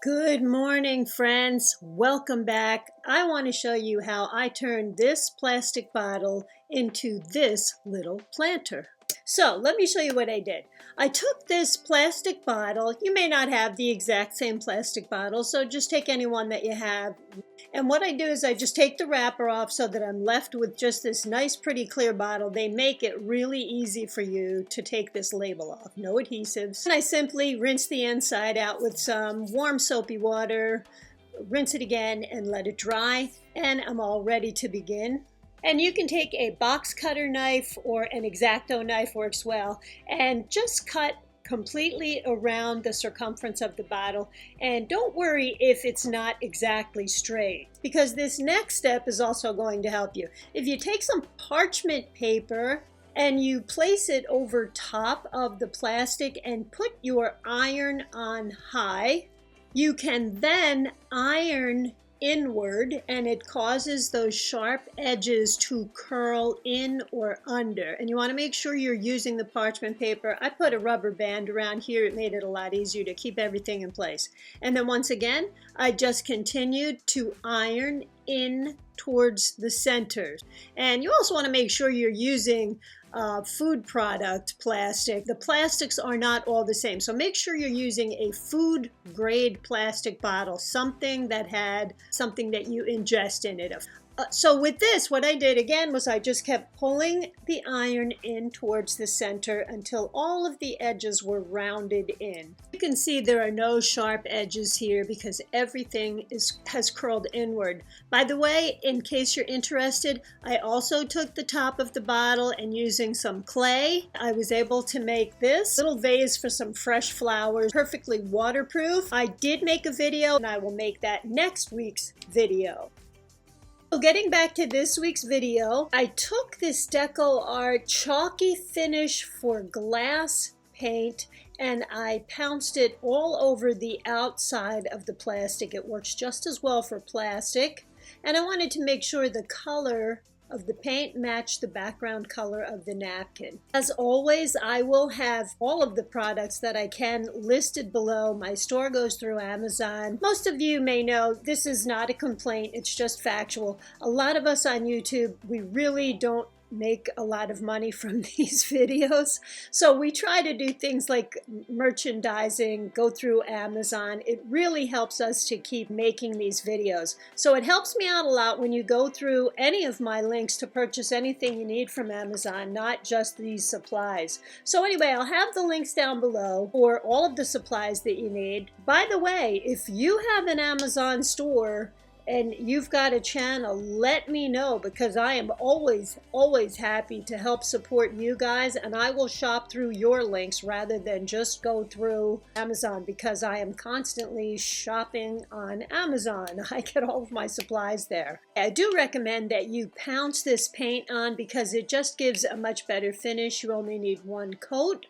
Good morning, friends. Welcome back. I want to show you how I turned this plastic bottle into this little planter. So let me show you what I did. I took this plastic bottle. You may not have the exact same plastic bottle, so just take any one that you have. And what I do is I just take the wrapper off so that I'm left with just this nice, pretty clear bottle. They make it really easy for you to take this label off. No adhesives. And I simply rinse the inside out with some warm soapy water, rinse it again, and let it dry. And I'm all ready to begin. And you can take a box cutter knife or an X-Acto knife, works well, and just cut completely around the circumference of the bottle. And don't worry if it's not exactly straight, because this next step is also going to help you. If you take some parchment paper and you place it over top of the plastic and put your iron on high, you can then iron inward, and it causes those sharp edges to curl in or under. And you want to make sure you're using the parchment paper. I put a rubber band around here. It made it a lot easier to keep everything in place. And then once again, I just continued to iron in towards the center. And you also want to make sure you're using food product plastic. The plastics are not all the same, so make sure you're using a food grade plastic bottle, something that had something that you ingest in it. So with this, what I did again was I just kept pulling the iron in towards the center until all of the edges were rounded in. You can see there are no sharp edges here because everything has curled inward. By the way, in case you're interested, I also took the top of the bottle and using some clay, I was able to make this little vase for some fresh flowers, perfectly waterproof. I did make a video and I will make that next week's video. So getting back to this week's video, I took this Deco Art chalky finish for glass paint and I pounced it all over the outside of the plastic. It works just as well for plastic. And I wanted to make sure the color of the paint matched the background color of the napkin. As always, I will have all of the products that I can listed below. My store goes through Amazon. Most of you may know this is not a complaint, it's just factual. A lot of us on YouTube, we really don't make a lot of money from these videos. So we try to do things like merchandising, go through Amazon. It really helps us to keep making these videos. So it helps me out a lot when you go through any of my links to purchase anything you need from Amazon, not just these supplies. So anyway, I'll have the links down below for all of the supplies that you need. By the way, if you have an Amazon store and you've got a channel, let me know, because I am always happy to help support you guys, and I will shop through your links rather than just go through Amazon, because I am constantly shopping on Amazon. I get all of my supplies there. I do recommend that you pounce this paint on because it just gives a much better finish. You only need one coat.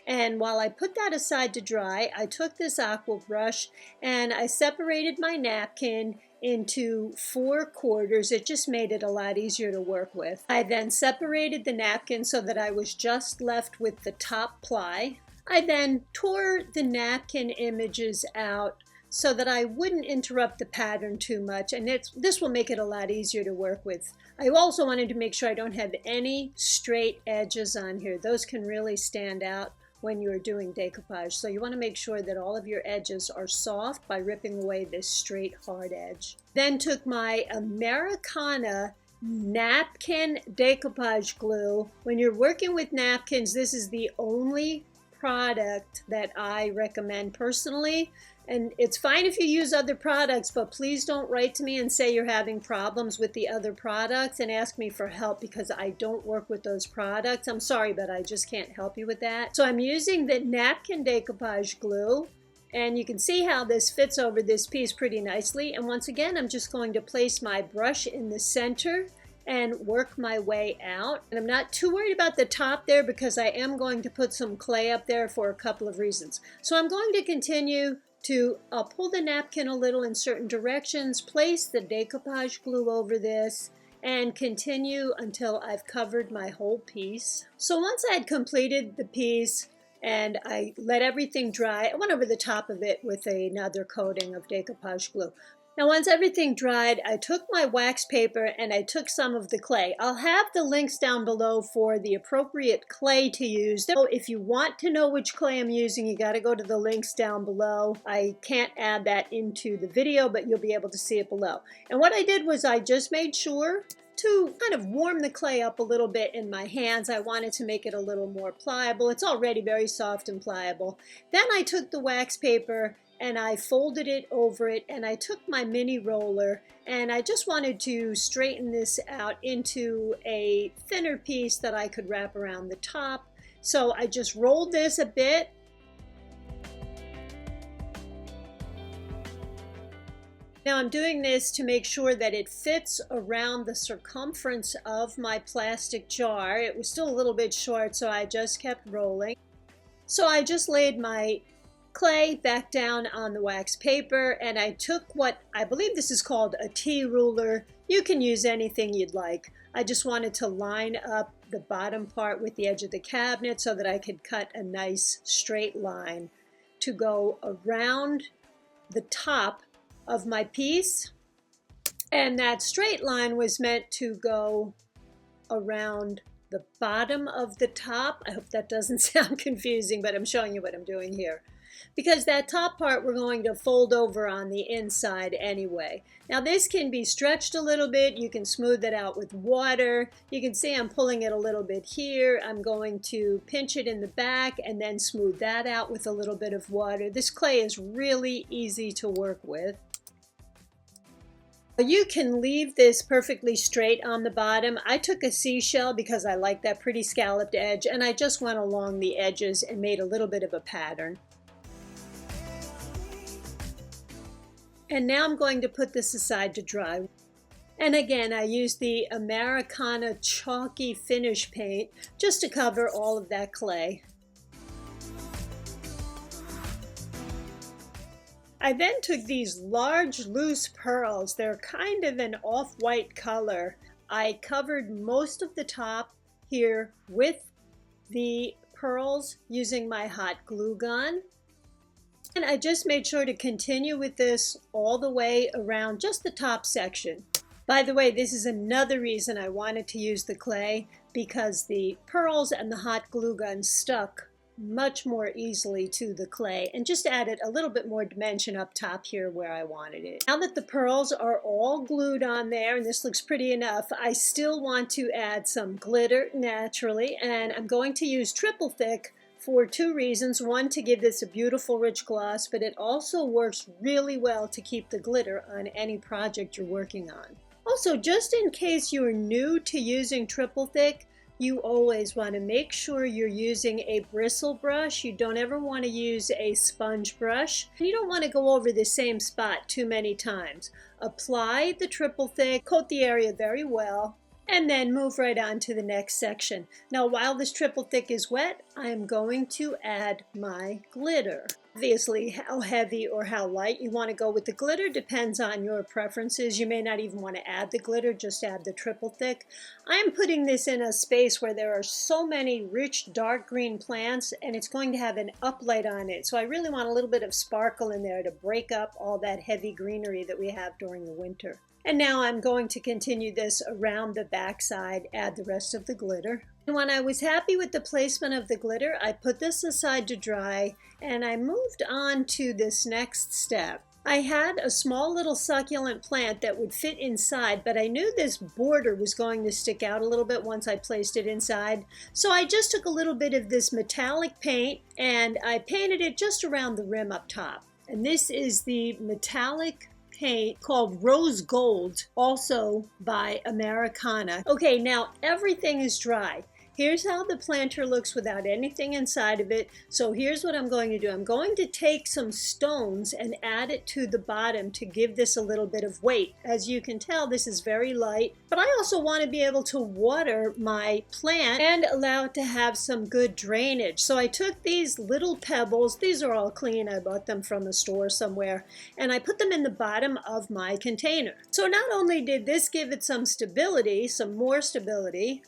And while I put that aside to dry, I took this aqua brush and I separated my napkin into 4 quarters. It just made it a lot easier to work with. I then separated the napkin so that I was just left with the top ply. I then tore the napkin images out so that I wouldn't interrupt the pattern too much, and this will make it a lot easier to work with. I also wanted to make sure I don't have any straight edges on here. Those can really stand out when you're doing decoupage. So you want to make sure that all of your edges are soft by ripping away this straight hard edge. Then took my Americana napkin decoupage glue. When you're working with napkins, this is the only product that I recommend personally. And it's fine if you use other products, but please don't write to me and say you're having problems with the other products and ask me for help, because I don't work with those products. I'm sorry, but I just can't help you with that. So I'm using the napkin decoupage glue, and you can see how this fits over this piece pretty nicely. And once again, I'm just going to place my brush in the center and work my way out. And I'm not too worried about the top there because I am going to put some clay up there for a couple of reasons. So I'm going to continue to pull the napkin a little in certain directions, place the decoupage glue over this, and continue until I've covered my whole piece. So once I had completed the piece, and I let everything dry. I went over the top of it with another coating of decoupage glue. Now, once everything dried, I took my wax paper and I took some of the clay. I'll have the links down below for the appropriate clay to use. If you want to know which clay I'm using, you got to go to the links down below. I can't add that into the video, but you'll be able to see it below. And what I did was I just made sure to kind of warm the clay up a little bit in my hands. I wanted to make it a little more pliable. It's already very soft and pliable. Then I took the wax paper and I folded it over it, and I took my mini roller and I just wanted to straighten this out into a thinner piece that I could wrap around the top. So I just rolled this a bit. Now I'm doing this to make sure that it fits around the circumference of my plastic jar. It was still a little bit short, so I just kept rolling. So I just laid my clay back down on the wax paper, and I took what I believe this is called a T-ruler. You can use anything you'd like. I just wanted to line up the bottom part with the edge of the cabinet so that I could cut a nice straight line to go around the top of my piece, and that straight line was meant to go around the bottom of the top. I hope that doesn't sound confusing, but I'm showing you what I'm doing here. Because that top part we're going to fold over on the inside anyway. Now this can be stretched a little bit. You can smooth it out with water. You can see I'm pulling it a little bit here. I'm going to pinch it in the back and then smooth that out with a little bit of water. This clay is really easy to work with. You can leave this perfectly straight on the bottom. I took a seashell because I like that pretty scalloped edge, and I just went along the edges and made a little bit of a pattern. And now I'm going to put this aside to dry. And again, I used the Americana chalky finish paint just to cover all of that clay. I then took these large loose pearls. They're kind of an off-white color. I covered most of the top here with the pearls using my hot glue gun. And I just made sure to continue with this all the way around just the top section. By the way, this is another reason I wanted to use the clay, because the pearls and the hot glue gun stuck much more easily to the clay and just added a little bit more dimension up top here where I wanted it. Now that the pearls are all glued on there, and this looks pretty enough, I still want to add some glitter naturally, and I'm going to use triple thick for two reasons. One, to give this a beautiful rich gloss, but it also works really well to keep the glitter on any project you're working on. Also, just in case you're new to using triple thick, you always want to make sure you're using a bristle brush. You don't ever want to use a sponge brush. You don't want to go over the same spot too many times. Apply the triple thick, coat the area very well, and then move right on to the next section. Now, while this triple thick is wet, I am going to add my glitter. Obviously, how heavy or how light you want to go with the glitter depends on your preferences. You may not even want to add the glitter, just add the triple thick. I am putting this in a space where there are so many rich dark green plants, and it's going to have an uplight on it. So I really want a little bit of sparkle in there to break up all that heavy greenery that we have during the winter. And now I'm going to continue this around the back side, add the rest of the glitter. And when I was happy with the placement of the glitter, I put this aside to dry, and I moved on to this next step. I had a small little succulent plant that would fit inside, but I knew this border was going to stick out a little bit once I placed it inside. So I just took a little bit of this metallic paint and I painted it just around the rim up top. And this is the metallic paint called Rose Gold, also by Americana. Okay, now everything is dry. Here's how the planter looks without anything inside of it. So here's what I'm going to do. I'm going to take some stones and add it to the bottom to give this a little bit of weight. As you can tell, this is very light, but I also want to be able to water my plant and allow it to have some good drainage. So I took these little pebbles. These are all clean. I bought them from a store somewhere, and I put them in the bottom of my container. So not only did this give it some stability, some more stability,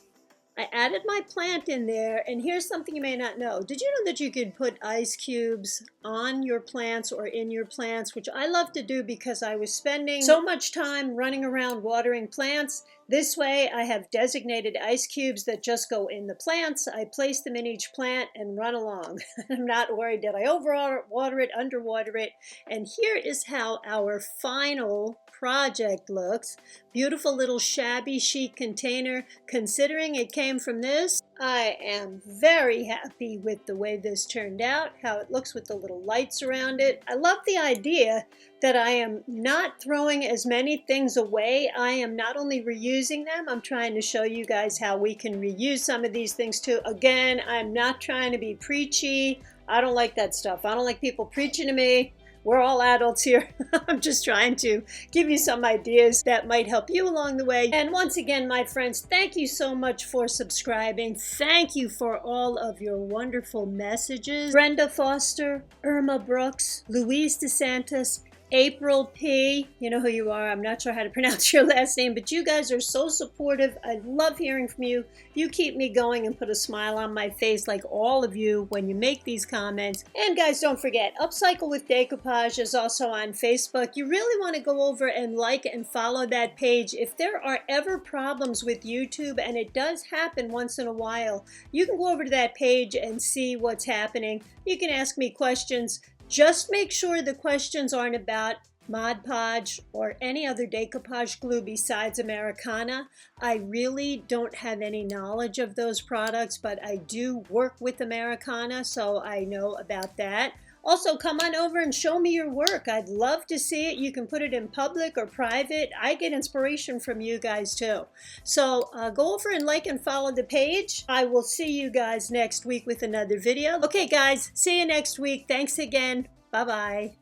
I added my plant in there, and here's something you may not know. Did you know that you could put ice cubes on your plants or in your plants, which I love to do because I was spending so much time running around watering plants. This way I have designated ice cubes that just go in the plants. I place them in each plant and run along. I'm not worried that I overwater it, underwater it. And here is how our final project looks. Beautiful little shabby chic container. Considering it came from this, I am very happy with the way this turned out, how it looks with the little lights around it. I love the idea that I am not throwing as many things away. I am not only reusing them, I'm trying to show you guys how we can reuse some of these things too. Again, I'm not trying to be preachy. I don't like that stuff. I don't like people preaching to me. We're all adults here. I'm just trying to give you some ideas that might help you along the way. And once again, my friends, thank you so much for subscribing. Thank you for all of your wonderful messages. Brenda Foster, Irma Brooks, Louise DeSantis, April P. You know who you are. I'm not sure how to pronounce your last name, but you guys are so supportive. I love hearing from you. You keep me going and put a smile on my face like all of you when you make these comments. And guys, don't forget, Upcycle with Decoupage is also on Facebook. You really want to go over and like and follow that page. If there are ever problems with YouTube, and it does happen once in a while, you can go over to that page and see what's happening. You can ask me questions. Just make sure the questions aren't about Mod Podge or any other decoupage glue besides Americana. I really don't have any knowledge of those products, but I do work with Americana, so I know about that. Also, come on over and show me your work. I'd love to see it. You can put it in public or private. I get inspiration from you guys too. So go over and like and follow the page. I will see you guys next week with another video. Okay, guys, see you next week. Thanks again. Bye-bye.